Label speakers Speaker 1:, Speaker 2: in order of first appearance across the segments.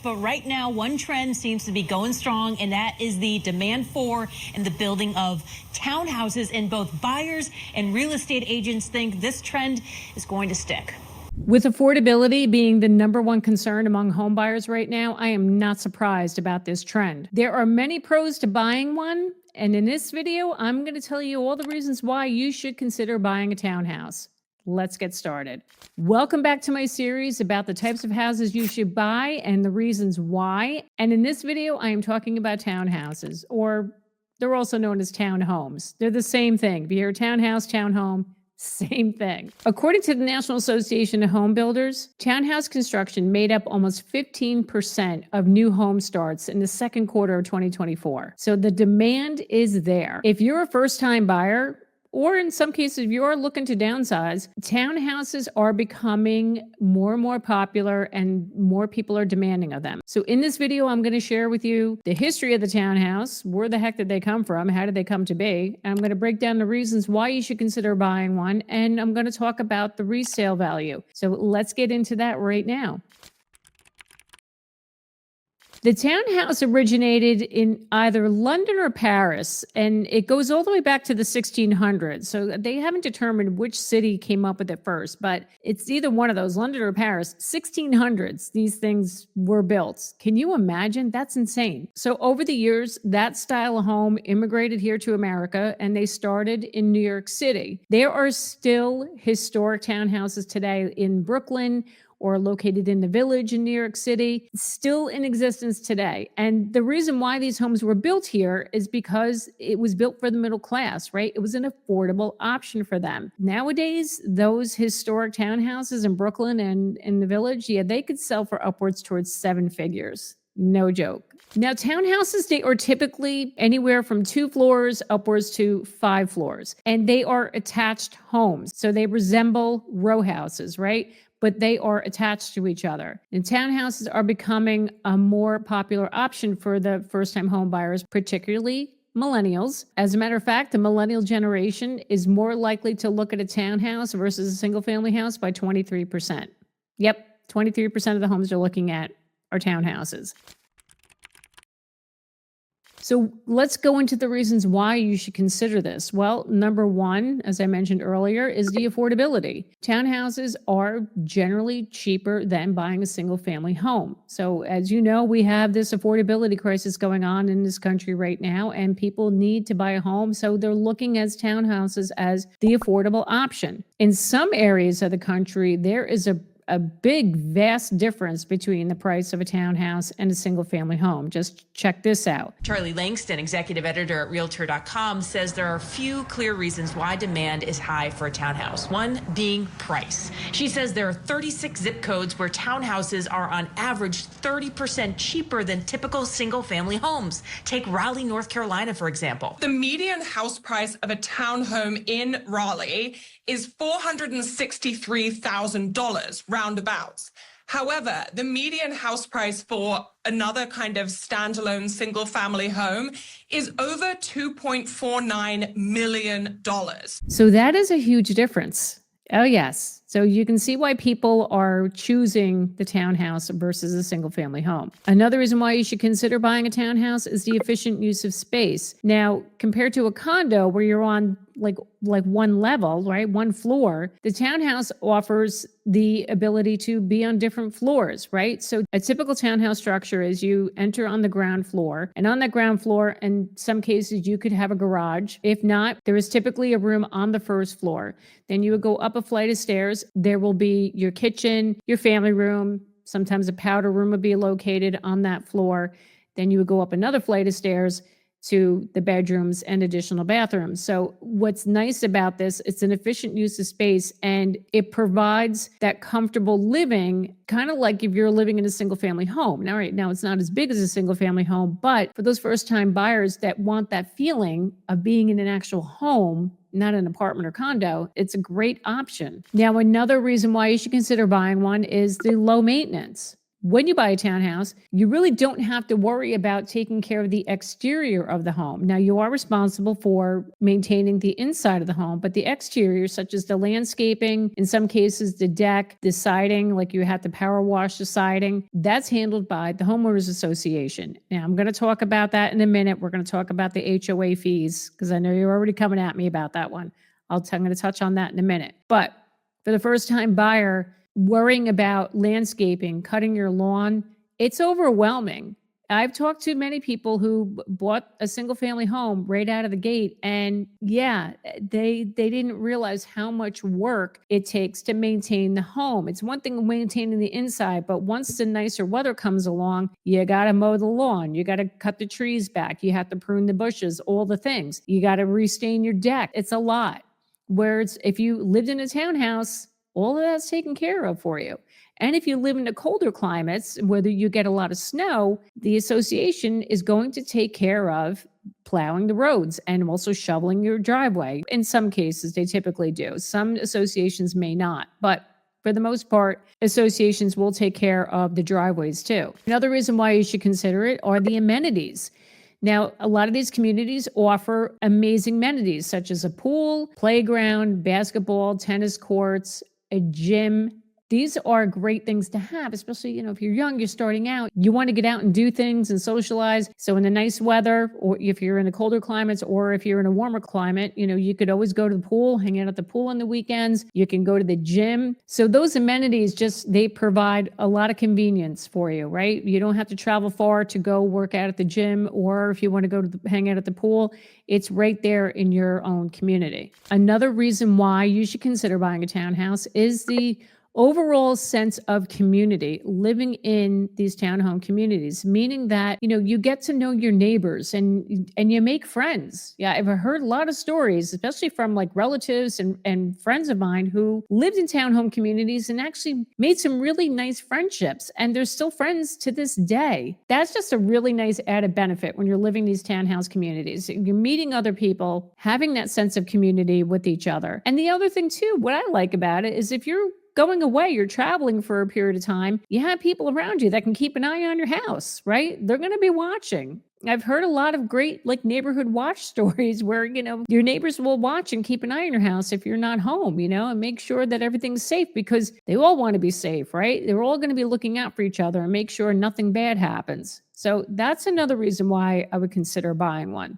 Speaker 1: but right now one trend seems to be going strong, and that is the demand for and the building of townhouses. And both buyers and real estate agents think this trend is going to stick.
Speaker 2: With affordability being the #1 concern among home buyers right now, I am not surprised about this trend. There are many pros to buying one, and in this video, I'm going to tell you all the reasons why you should consider buying a townhouse. Let's get started. Welcome back to my series about the types of houses you should buy and the reasons why. And in this video, I am talking about townhouses, or they're also known as townhomes. They're the same thing. If you hear townhouse, townhome, same thing. According to the National Association of Home Builders, townhouse construction made up almost 15% of new home starts in the second quarter of 2024. So the demand is there. If you're a first-time buyer, or in some cases, if you are looking to downsize, townhouses are becoming more and more popular and more people are demanding of them. So in this video, I'm going to share with you the history of the townhouse, where the heck did they come from, how did they come to be, and I'm going to break down the reasons why you should consider buying one, and I'm going to talk about the resale value. So let's get into that right now. The townhouse originated in either London or Paris, and it goes all the way back to the 1600s. So they haven't determined which city came up with it first, but it's either one of those, London or Paris. 1600s, these things were built. Can you imagine? That's insane. So over the years, that style of home immigrated here to America, and they started in New York City. There are still historic townhouses today in Brooklyn, or located in the Village in New York City, still in existence today. And the reason why these homes were built here is because it was built for the middle class, right? It was an affordable option for them. Nowadays, those historic townhouses in Brooklyn and in the Village, yeah, they could sell for upwards towards 7 figures. No joke. Now, townhouses, they are typically anywhere from 2 floors upwards to 5 floors, and they are attached homes. So they resemble row houses, right? But they are attached to each other. And townhouses are becoming a more popular option for the first-time home buyers, particularly millennials. As a matter of fact, the millennial generation is more likely to look at a townhouse versus a single-family house by 23%. Yep, 23% of the homes they're looking at are townhouses. So let's go into the reasons why you should consider this. Well, #1, as I mentioned earlier, is the affordability. Townhouses are generally cheaper than buying a single family home. So as you know, we have this affordability crisis going on in this country right now, and people need to buy a home. So they're looking at townhouses as the affordable option. In some areas of the country, there is a big, vast difference between the price of a townhouse and a single-family home. Just check this out.
Speaker 1: Charlie Langston, executive editor at Realtor.com, says there are a few clear reasons why demand is high for a townhouse. One being price. She says there are 36 zip codes where townhouses are on average 30% cheaper than typical single-family homes. Take Raleigh, North Carolina, for example.
Speaker 3: The median house price of a townhome in Raleigh is $463,000 roundabouts. However, the median house price for another kind of standalone single family home is over $2.49 million.
Speaker 2: So that is a huge difference. Oh, yes. So you can see why people are choosing the townhouse versus a single family home. Another reason why you should consider buying a townhouse is the efficient use of space. Now, compared to a condo where you're on like one level, right? One floor, the townhouse offers the ability to be on different floors, right? So a typical townhouse structure is you enter on the ground floor, and on that ground floor, in some cases, you could have a garage. If not, there is typically a room on the first floor. Then you would go up a flight of stairs. There will be your kitchen, your family room. Sometimes a powder room would be located on that floor. Then you would go up another flight of stairs to the bedrooms and additional bathrooms. So what's nice about this, it's an efficient use of space, and it provides that comfortable living, kind of like if you're living in a single family home. Now, right now, it's not as big as a single family home, but for those first time buyers that want that feeling of being in an actual home, not an apartment or condo, it's a great option. Now, another reason why you should consider buying one is the low maintenance. when you buy a townhouse, you really don't have to worry about taking care of the exterior of the home. Now, you are responsible for maintaining the inside of the home, but the exterior, such as the landscaping, in some cases, the deck, the siding, like you have to power wash the siding, that's handled by the homeowners association. Now, I'm going to talk about that in a minute. We're going to talk about the HOA fees because I know you're already coming at me about that one. I'm going to touch on that in a minute. But for the first time buyer, worrying about landscaping, cutting your lawn, it's overwhelming. I've talked to many people who bought a single family home right out of the gate. And yeah, they didn't realize how much work it takes to maintain the home. It's one thing maintaining the inside, but once the nicer weather comes along, you got to mow the lawn. You got to cut the trees back. You have to prune the bushes, all the things. You got to restain your deck. It's a lot. Whereas if you lived in a townhouse, all of that's taken care of for you. And if you live in the colder climates, whether you get a lot of snow, the association is going to take care of plowing the roads and also shoveling your driveway. In some cases, they typically do. Some associations may not, but for the most part, associations will take care of the driveways too. Another reason why you should consider it are the amenities. Now, a lot of these communities offer amazing amenities such as a pool, playground, basketball, tennis courts, a gym. These are great things to have, especially, if you're young, you're starting out, you want to get out and do things and socialize. So in the nice weather, or if you're in the colder climates, or if you're in a warmer climate, you could always go to the pool, hang out at the pool on the weekends. You can go to the gym. So those amenities they provide a lot of convenience for you, right? You don't have to travel far to go work out at the gym, or if you want to go to hang out at the pool, it's right there in your own community. Another reason why you should consider buying a townhouse is the overall sense of community living in these townhome communities, meaning that, you get to know your neighbors and you make friends. Yeah, I've heard a lot of stories, especially from like relatives and friends of mine who lived in townhome communities and actually made some really nice friendships. And they're still friends to this day. That's just a really nice added benefit when you're living in these townhouse communities. You're meeting other people, having that sense of community with each other. And the other thing too, what I like about it is if you're going away, you're traveling for a period of time, you have people around you that can keep an eye on your house, right? They're going to be watching. I've heard a lot of great neighborhood watch stories where, your neighbors will watch and keep an eye on your house if you're not home, and make sure that everything's safe because they all want to be safe, right? They're all going to be looking out for each other and make sure nothing bad happens. So that's another reason why I would consider buying one.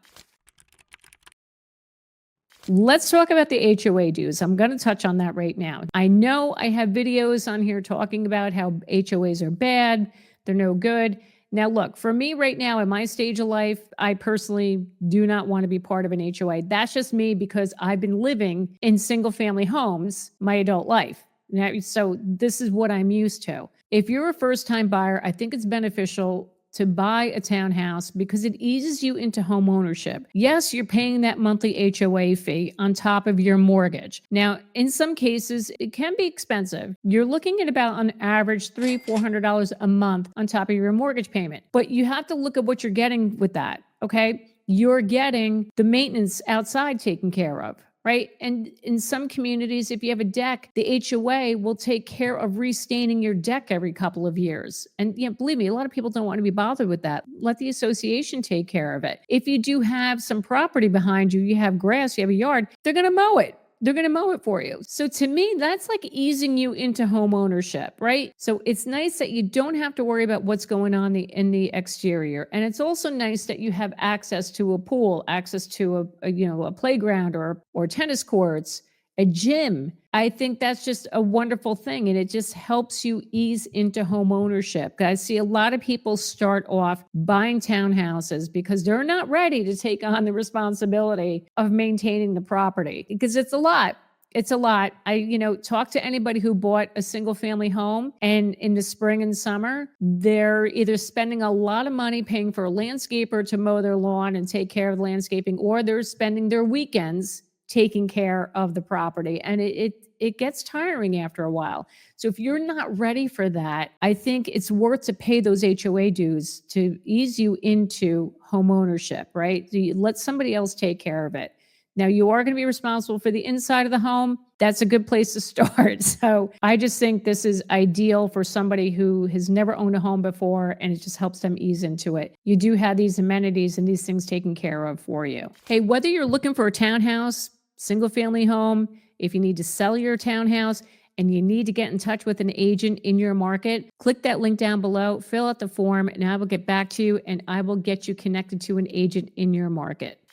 Speaker 2: Let's talk about the HOA dues. I'm going to touch on that right now. I know I have videos on here talking about how HOAs are bad. They're no good. Now, look, for me right now in my stage of life, I personally do not want to be part of an HOA. That's just me because I've been living in single family homes my adult life. Now, so this is what I'm used to. If you're a first time buyer, I think it's beneficial to buy a townhouse because it eases you into home ownership. Yes, you're paying that monthly HOA fee on top of your mortgage. Now, in some cases, it can be expensive. You're looking at about on average $300-$400 a month on top of your mortgage payment. But you have to look at what you're getting with that, okay? You're getting the maintenance outside taken care of, right? And in some communities, if you have a deck, the HOA will take care of restaining your deck every couple of years. And believe me, a lot of people don't want to be bothered with that. Let the association take care of it. If you do have some property behind you, you have grass, you have a yard, they're going to mow it. They're going to mow it for you. So to me, that's like easing you into home ownership, right? So it's nice that you don't have to worry about what's going on in the exterior. And it's also nice that you have access to a pool, access to a playground or tennis courts, a gym. I think that's just a wonderful thing. And it just helps you ease into home ownership. I see a lot of people start off buying townhouses because they're not ready to take on the responsibility of maintaining the property because it's a lot. It's a lot. I, talk to anybody who bought a single family home and in the spring and summer, they're either spending a lot of money paying for a landscaper to mow their lawn and take care of the landscaping, or they're spending their weekends taking care of the property. And it gets tiring after a while. So if you're not ready for that, I think it's worth to pay those HOA dues to ease you into home ownership, right? So you let somebody else take care of it. Now, you are going to be responsible for the inside of the home. That's a good place to start. So I just think this is ideal for somebody who has never owned a home before, and it just helps them ease into it. You do have these amenities and these things taken care of for you. Hey, whether you're looking for a townhouse, single family home, if you need to sell your townhouse, and you need to get in touch with an agent in your market, click that link down below, fill out the form, and I will get back to you and I will get you connected to an agent in your market.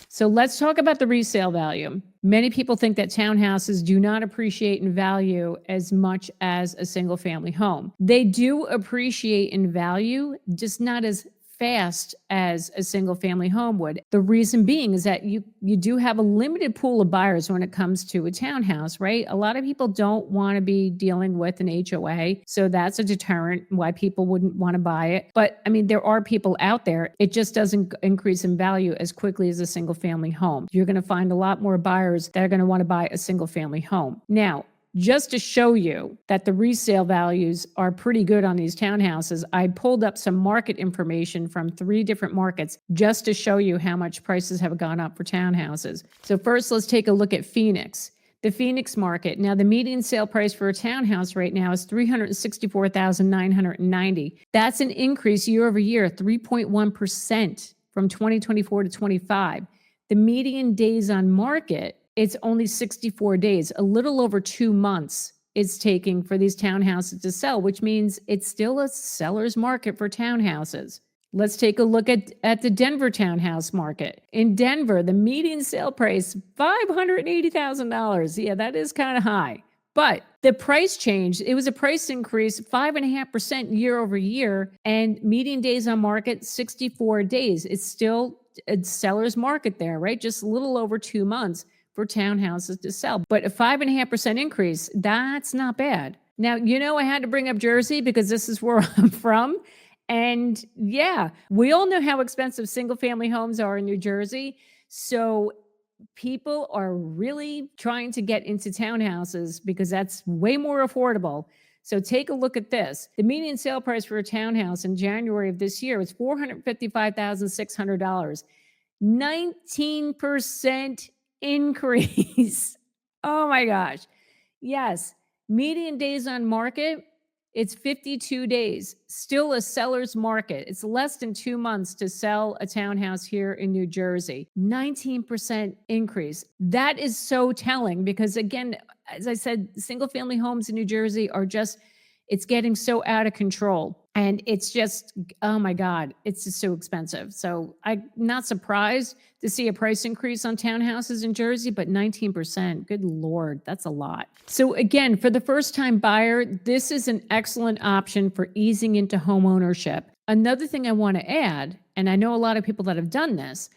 Speaker 2: So let's talk about the resale value. Many people think that townhouses do not appreciate in value as much as a single family home. They do appreciate in value, just not as fast as a single family home would. The reason being is that you do have a limited pool of buyers when it comes to a townhouse, right? A lot of people don't want to be dealing with an HOA. So that's a deterrent why people wouldn't want to buy it. But I mean, there are people out there. It just doesn't increase in value as quickly as a single family home. You're going to find a lot more buyers that are going to want to buy a single family home. Now, just to show you that the resale values are pretty good on these townhouses, I pulled up some market information from 3 different markets just to show you how much prices have gone up for townhouses. So first, let's take a look at Phoenix. The Phoenix market. Now, the median sale price for a townhouse right now is $364,990. That's an increase year over year, 3.1% from 2024 to 25. The median days on market, it's only 64 days, a little over 2 months it's taking for these townhouses to sell, which means it's still a seller's market for townhouses. Let's take a look at the Denver townhouse market. In Denver, the median sale price, $580,000. Yeah, that is kind of high. But the price change, it was a price increase, 5.5% year over year, and median days on market, 64 days. It's still a seller's market there, right? Just a little over 2 months for townhouses to sell. But a 5.5% increase, that's not bad. Now, I had to bring up Jersey because this is where I'm from. And yeah, we all know how expensive single family homes are in New Jersey. So people are really trying to get into townhouses because that's way more affordable. So take a look at this. The median sale price for a townhouse in January of this year was $455,600. 19% increase. Oh my gosh. Yes. Median days on market, it's 52 days. Still a seller's market. It's less than 2 months to sell a townhouse here in New Jersey. 19% increase. That is so telling because, again, as I said, single family homes in New Jersey are just, it's getting so out of control. And it's just, oh my God, it's just so expensive. So I'm not surprised to see a price increase on townhouses in Jersey, but 19%, good Lord, that's a lot. So again, for the first-time buyer, this is an excellent option for easing into home ownership. Another thing I want to add, and I know a lot of people that have done this,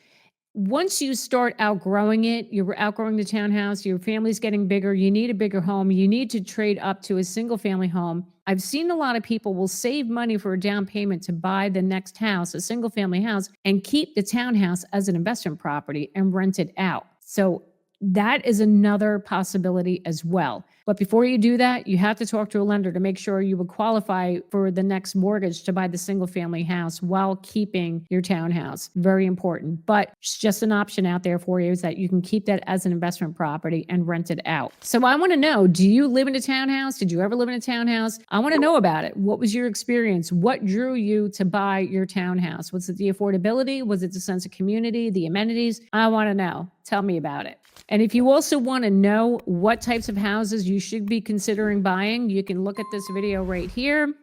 Speaker 2: once you start outgrowing it, you're outgrowing the townhouse, your family's getting bigger, you need a bigger home, you need to trade up to a single family home. I've seen a lot of people will save money for a down payment to buy the next house, a single family house, and keep the townhouse as an investment property and rent it out. So that is another possibility as well. But before you do that, you have to talk to a lender to make sure you would qualify for the next mortgage to buy the single family house while keeping your townhouse. Very important. But it's just an option out there for you is that you can keep that as an investment property and rent it out. So I want to know, do you live in a townhouse? Did you ever live in a townhouse? I want to know about it. What was your experience? What drew you to buy your townhouse? Was it the affordability? Was it the sense of community, the amenities? I want to know. Tell me about it. And if you also want to know what types of houses you should be considering buying, you can look at this video right here.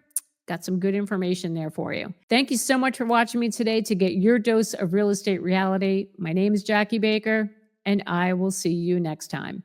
Speaker 2: Got some good information there for you. Thank you so much for watching me today to get your dose of real estate reality. My name is Jackie Baker, and I will see you next time.